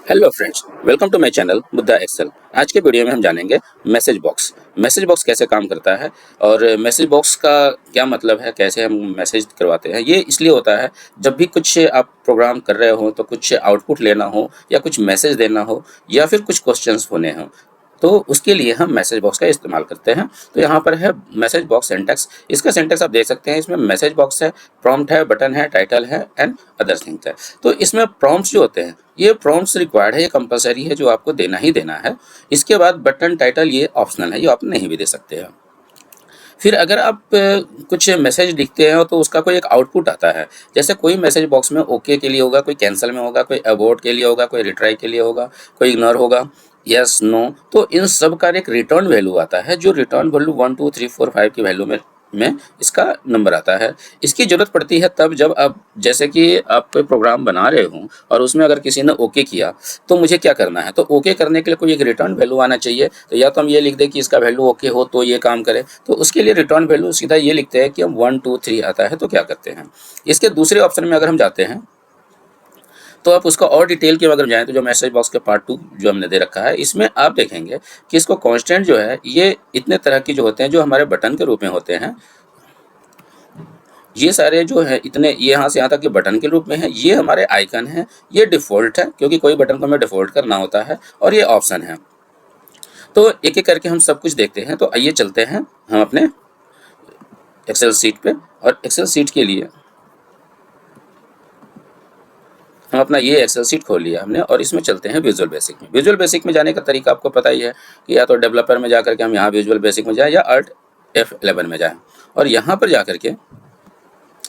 Hello friends, welcome to my channel Mudda Excel. आज के video में हम जानेंगे मैसेज बॉक्स। मैसेज बॉक्स कैसे काम करता है और मैसेज बॉक्स का क्या मतलब है, कैसे हम मैसेज करवाते हैं। ये इसलिए होता है जब भी कुछ आप प्रोग्राम कर रहे हो तो कुछ आउटपुट लेना हो या कुछ मैसेज देना हो या फिर कुछ क्वेश्चंस होने हों, तो उसके लिए हम मैसेज बॉक्स का इस्तेमाल करते हैं। तो यहाँ पर है मैसेज बॉक्स सिंटैक्स। इसका सिंटैक्स आप देख सकते हैं, इसमें मैसेज बॉक्स है, प्रॉम्प्ट है, बटन है, टाइटल है एंड अदर थिंग्स है। तो इसमें प्रॉम्प्ट्स जो होते हैं, ये प्रॉम्प्ट्स रिक्वायर्ड है, ये कंपलसरी है, जो आपको देना ही देना है। इसके बाद बटन टाइटल ये ऑप्शनल है, ये आप नहीं भी दे सकते हैं। फिर अगर आप कुछ मैसेज लिखते हैं तो उसका कोई एक आउटपुट आता है। जैसे कोई मैसेज बॉक्स में ओके के लिए होगा, कोई कैंसिल में होगा, कोई अबॉर्ट के लिए होगा, कोई रिट्राई के लिए होगा, कोई इग्नोर होगा, यस नो। तो इन सब का एक रिटर्न वैल्यू आता है, जो रिटर्न वैल्यू 1 2 3 4 5 की वैल्यू में इसका नंबर आता है। इसकी ज़रूरत पड़ती है तब जब आप, जैसे कि आप कोई प्रोग्राम बना रहे हो और उसमें अगर किसी ने ओके किया, तो मुझे क्या करना है, तो ओके करने के लिए कोई एक रिटर्न वैल्यू आना चाहिए। तो या तो हम ये लिख दें कि इसका वैल्यू ओके हो तो ये काम करे, तो उसके लिए रिटर्न वैल्यू सीधा ये लिखते हैं कि हम 1 2 3 आता है तो क्या करते हैं। इसके दूसरे ऑप्शन में अगर हम जाते हैं तो आप उसका और डिटेल की अगर जाएँ, तो जो मैसेज बॉक्स के पार्ट 2 जो हमने दे रखा है, इसमें आप देखेंगे कि इसको कांस्टेंट जो है, ये इतने तरह की जो होते हैं, जो हमारे बटन के रूप में होते हैं। ये सारे जो है इतने, ये यहाँ से यहाँ तक के बटन के रूप में है। ये हमारे आइकन है, ये डिफ़ॉल्ट है क्योंकि कोई बटन को हमें डिफ़ॉल्ट करना होता है, और ये ऑप्शन है। तो एक-एक करके हम सब कुछ देखते हैं। तो आइए चलते हैं हम अपने एक्सेल शीट पे, और एक्सेल शीट के लिए हम अपना ये एक्सेल शीट खोल लिया हमने, और इसमें चलते हैं विजुअल बेसिक में। विजुअल बेसिक में जाने का तरीका आपको पता ही है कि या तो डेवलपर में जाकर के हम यहाँ विजुअल बेसिक में जाएँ, या अल्ट F11 में जाएँ, और यहाँ पर जाकर के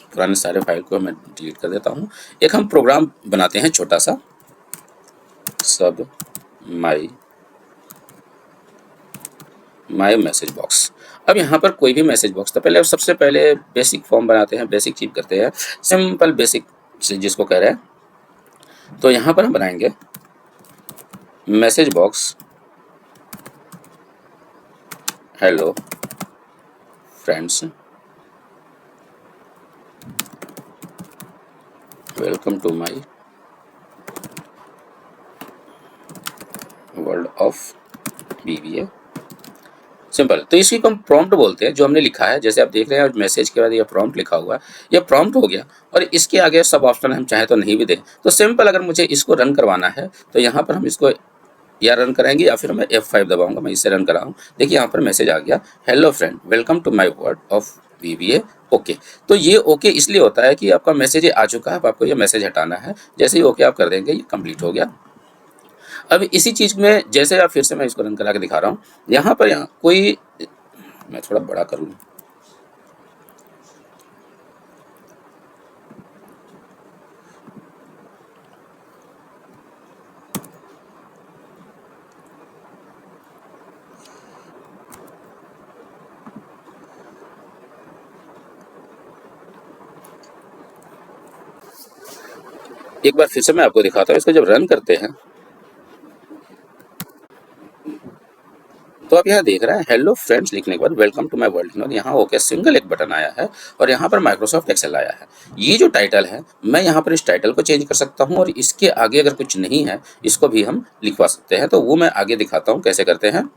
पुराने सारे फाइल को मैं डिलीट कर देता हूँ। एक हम प्रोग्राम बनाते हैं छोटा सा, सब माई मैसेज बॉक्स। अब यहाँ पर कोई भी मैसेज बॉक्स, तो पहले सबसे पहले बेसिक फॉर्म बनाते हैं, बेसिक चीज करते हैं, सिंपल बेसिक जिसको कह रहे हैं। तो यहाँ पर हम बनाएंगे message box hello friends, welcome to my world of BBA। Simple. तो इसी को हम प्रॉम्प्ट बोलते हैं, जो हमने लिखा है। जैसे आप देख रहे हैं मैसेज के बाद ये प्रॉम्प्ट लिखा हुआ है, ये प्रॉम्प्ट हो गया, और इसके आगे सब ऑप्शन हम चाहे तो नहीं भी दें। तो सिंपल, अगर मुझे इसको रन करवाना है तो यहाँ पर हम इसको या रन कराएंगे, या फिर मैं F5 दबाऊंगा। मैं इससे रन करा हूँ। देखिए यहाँ पर मैसेज आ गया, hello friend, welcome to my world of BBA। Okay. तो ये ओके इसलिए होता है कि आपका मैसेज आ चुका है, अब आपको ये मैसेज हटाना है। जैसे ही ओके आप कर देंगे, ये कंप्लीट हो गया। अब इसी चीज़ में, जैसे आप, फिर से मैं इसको रन करा के दिखा रहा हूँ। यहाँ पर कोई, मैं थोड़ा बड़ा कर लूँ। एक बार फिर से मैं आपको दिखाता हूँ। इसको जब रन करते हैं तो आप यहाँ देख रहे हैं हेलो फ्रेंड्स लिखने के बाद वेलकम टू माय वर्ल्ड, और यहाँ ओके सिंगल एक बटन आया है, और यहाँ पर माइक्रोसॉफ्ट एक्सेल आया है। ये जो टाइटल है, मैं यहाँ पर इस टाइटल को चेंज कर सकता हूँ, और इसके आगे अगर कुछ नहीं है, इसको भी हम लिखवा सकते हैं। तो वो मैं आगे दिखाता हूँ कैसे करते हैं।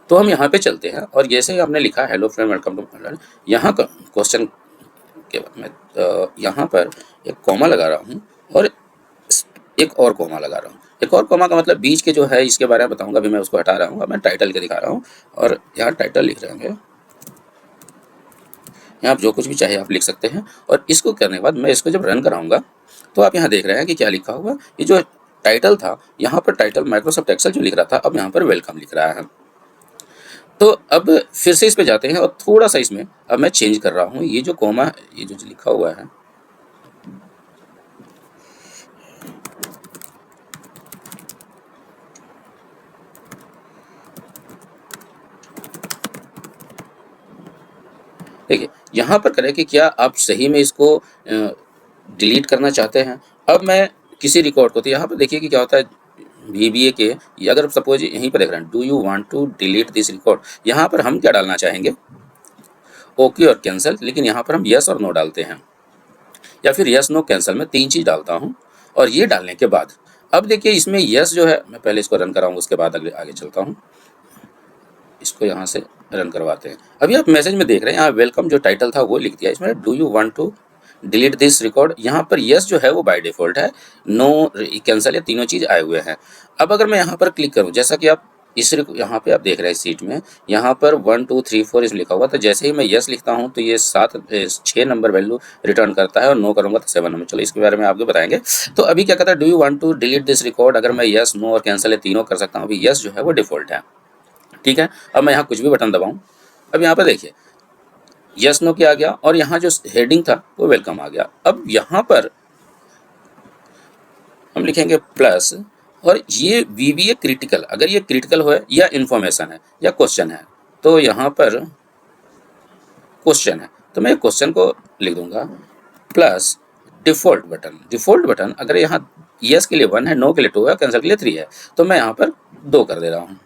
तो हम यहाँ पे चलते हैं, और जैसे ही आपने लिखा hello friend welcome to my world, यहाँ का क्वेश्चन के बाद मैं यहाँ पर एक कॉमा लगा रहा हूँ, और एक और कॉमा लगा रहा हूँ। एक और कॉमा का मतलब बीच के जो है, इसके बारे में बताऊंगा। अभी मैं उसको हटा रहा हूँ, अब मैं टाइटल के दिखा रहा हूँ, और यहाँ टाइटल लिख रहे होंगे। यहाँ आप जो कुछ भी चाहे आप लिख सकते हैं। और इसको करने के बाद मैं इसको जब रन कराऊंगा, तो आप यहाँ देख रहे हैं कि क्या लिखा हुआ। ये जो टाइटल था, यहाँ पर टाइटल माइक्रोसॉफ्ट एक्सेल जो लिख रहा था, अब यहाँ पर वेलकम लिख रहा है। तो अब फिर से इस पे जाते हैं, और थोड़ा सा इसमें अब मैं चेंज कर रहा हूँ। ये जो कॉमा, ये जो लिखा हुआ है, देखिए यहाँ पर करें कि क्या आप सही में इसको डिलीट करना चाहते हैं। अब मैं किसी रिकॉर्ड को, तो यहाँ पर देखिए कि क्या होता है, BBA के, ये अगर सपोज यहीं पर देख रहे हैं, do you want to delete this record, यहाँ पर हम क्या डालना चाहेंगे, ओके और कैंसिल। लेकिन यहाँ पर हम यस और नो डालते हैं, या फिर यस नो कैंसिल, में 3 चीज़ डालता हूँ। और ये डालने के बाद अब देखिए इसमें यस जो है, मैं पहले इसको रन कराऊंगा, उसके बाद आगे चलता हूँ। इसको यहाँ से रन करवाते हैं। अभी आप मैसेज में देख रहे हैं यहाँ वेलकम जो टाइटल था वो लिख दिया इसमें, do you want to delete this record. यहाँ पर यस जो है वो बाय डिफ़ॉल्ट है, नो कैंसिल, ये तीनों चीज़ आए हुए हैं। अब अगर मैं यहाँ पर क्लिक करूँ, जैसा कि आप यहाँ पे आप देख रहे हैं सीट में, यहाँ पर 1 2 3 4 इसमें लिखा हुआ, तो जैसे ही मैं यस लिखता हूँ तो ये 6 नंबर वैल्यू रिटर्न करता है, और नो करूँगा तो 7 नंबर। चलो इसके बारे में आपको बताएंगे। तो अभी क्या कहता है, do you want to delete this record. अगर मैं यस, नो और कैंसिल ये तीनों कर सकता हूँ। अभी यस जो है वो डिफ़ॉल्ट है, ठीक है। अब मैं यहाँ कुछ भी बटन दबाऊँ, अब यहाँ पर देखिए यस नो क्या आ गया, और यहाँ जो हेडिंग था वो वेलकम आ गया। अब यहाँ पर हम लिखेंगे प्लस, और ये VBA क्रिटिकल, अगर ये क्रिटिकल हो या इन्फॉर्मेशन है या क्वेश्चन है, तो यहाँ पर क्वेश्चन है तो मैं क्वेश्चन को लिख दूंगा plus default button. Default button अगर यहाँ यस के लिए 1 है, नो के लिए 2 है, कैंसिल के लिए 3 है, तो मैं यहाँ पर 2 कर दे रहा हूँ।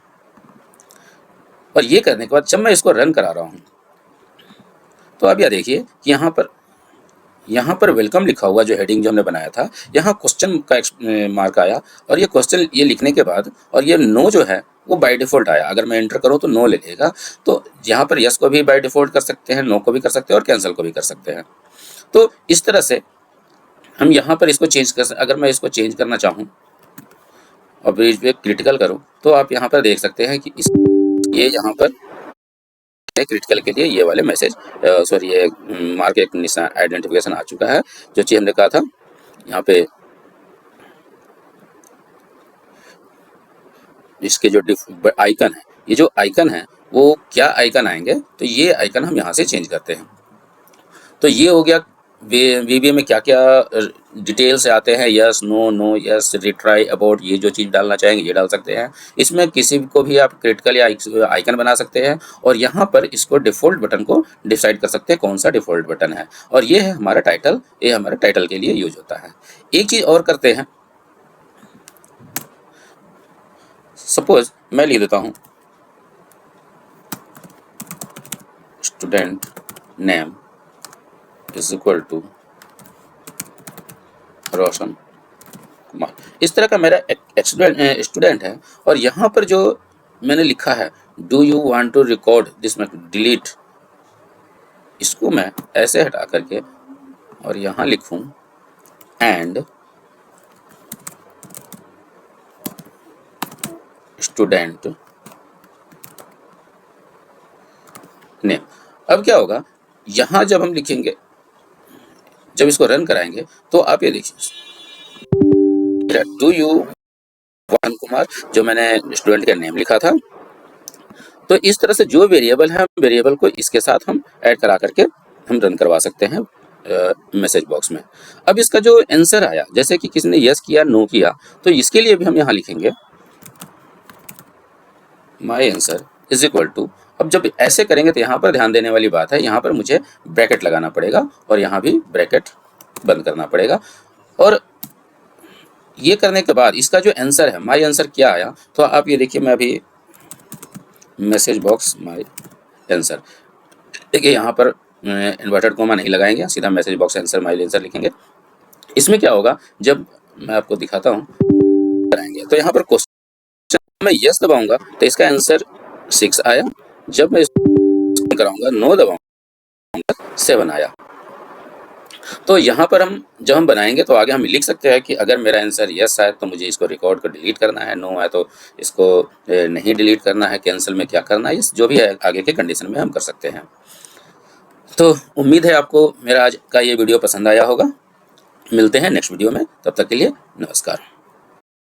और ये करने के बाद जब मैं इसको रन करा रहा हूँ, तो अब यह देखिए कि यहाँ पर वेलकम लिखा हुआ जो हेडिंग जो हमने बनाया था, यहाँ क्वेश्चन का मार्क आया, और ये क्वेश्चन ये लिखने के बाद, और ये नो जो है वो बाय डिफ़ॉल्ट आया। अगर मैं एंटर करूँ तो नो लिखेगा। तो यहाँ पर यस को भी बाय डिफ़ॉल्ट कर सकते हैं, नो को भी कर सकते हैं, और कैंसिल को भी कर सकते हैं। तो इस तरह से हम यहाँ पर इसको चेंज कर सकते। अगर मैं इसको चेंज करना चाहूँ और बीच में क्रिटिकल करूँ, तो आप यहाँ पर देख सकते हैं कि ये यहाँ पर क्रिटिकल के लिए ये वाले मैसेज सॉरी ये मार्क एक निशान आइडेंटिफिकेशन आ चुका है। जो चीज़ हमने कहा था यहाँ पे इसके जो आइकन है, ये जो आइकन है वो क्या आइकन आएंगे, तो ये आइकन हम यहाँ से चेंज करते हैं। तो ये हो गया VBA में क्या क्या डिटेल्स आते हैं, yes no, no yes, retry, about, ये जो चीज़ डालना चाहेंगे ये डाल सकते हैं। इसमें किसी को भी आप क्रिटिकल या आइकन बना सकते हैं, और यहाँ पर इसको डिफ़ॉल्ट बटन को डिसाइड कर सकते हैं कौन सा डिफ़ॉल्ट बटन है। और ये है हमारा टाइटल, ये हमारे टाइटल के लिए यूज होता है। एक चीज़ और करते हैं, सपोज मैं लिख देता हूँ student name is equal to Roshan Kumar. इस तरह का मेरा स्टूडेंट है, और यहाँ पर जो मैंने लिखा है do you want to record this में डिलीट, इसको मैं ऐसे हटा करके और यहाँ लिखूं एंड स्टूडेंट नेम। अब क्या होगा, यहाँ जब हम लिखेंगे, जब इसको रन कराएंगे, तो आप ये देखिए डू यू वांट कुमार, जो मैंने स्टूडेंट का नेम लिखा था। तो इस तरह से जो वेरिएबल है, वेरिएबल को इसके साथ हम ऐड करा करके हम रन करवा सकते हैं मैसेज बॉक्स में। अब इसका जो आंसर आया, जैसे कि किसी ने यस किया, नो किया, तो इसके लिए भी हम यहाँ लिखेंगे my answer is equal to. अब जब ऐसे करेंगे तो यहाँ पर ध्यान देने वाली बात है, यहाँ पर मुझे ब्रैकेट लगाना पड़ेगा, और यहाँ भी ब्रैकेट बंद करना पड़ेगा। और ये करने के बाद इसका जो आंसर है, माई आंसर क्या आया, तो आप ये देखिए, मैं अभी मैसेज बॉक्स माई आंसर, देखिए यहाँ पर इन्वर्टेड कॉमा नहीं लगाएंगे, सीधा message box answer my answer लिखेंगे। इसमें क्या होगा, जब मैं आपको दिखाता हूँ कराएंगे, तो यहाँ पर क्वेश्चन मैं यस दबाऊंगा तो इसका आंसर 6 आया। जब मैं इसको कराऊंगा, नो दबाऊंगा, 7 आया। तो यहाँ पर हम जब हम बनाएंगे तो आगे हम लिख सकते हैं कि अगर मेरा आंसर यस आए तो मुझे इसको रिकॉर्ड को डिलीट करना है, नो है तो इसको नहीं डिलीट करना है, कैंसिल में क्या करना है, इस जो भी है आगे के कंडीशन में हम कर सकते हैं। तो उम्मीद है आपको मेरा आज का ये वीडियो पसंद आया होगा। मिलते हैं नेक्स्ट वीडियो में, तब तक के लिए नमस्कार।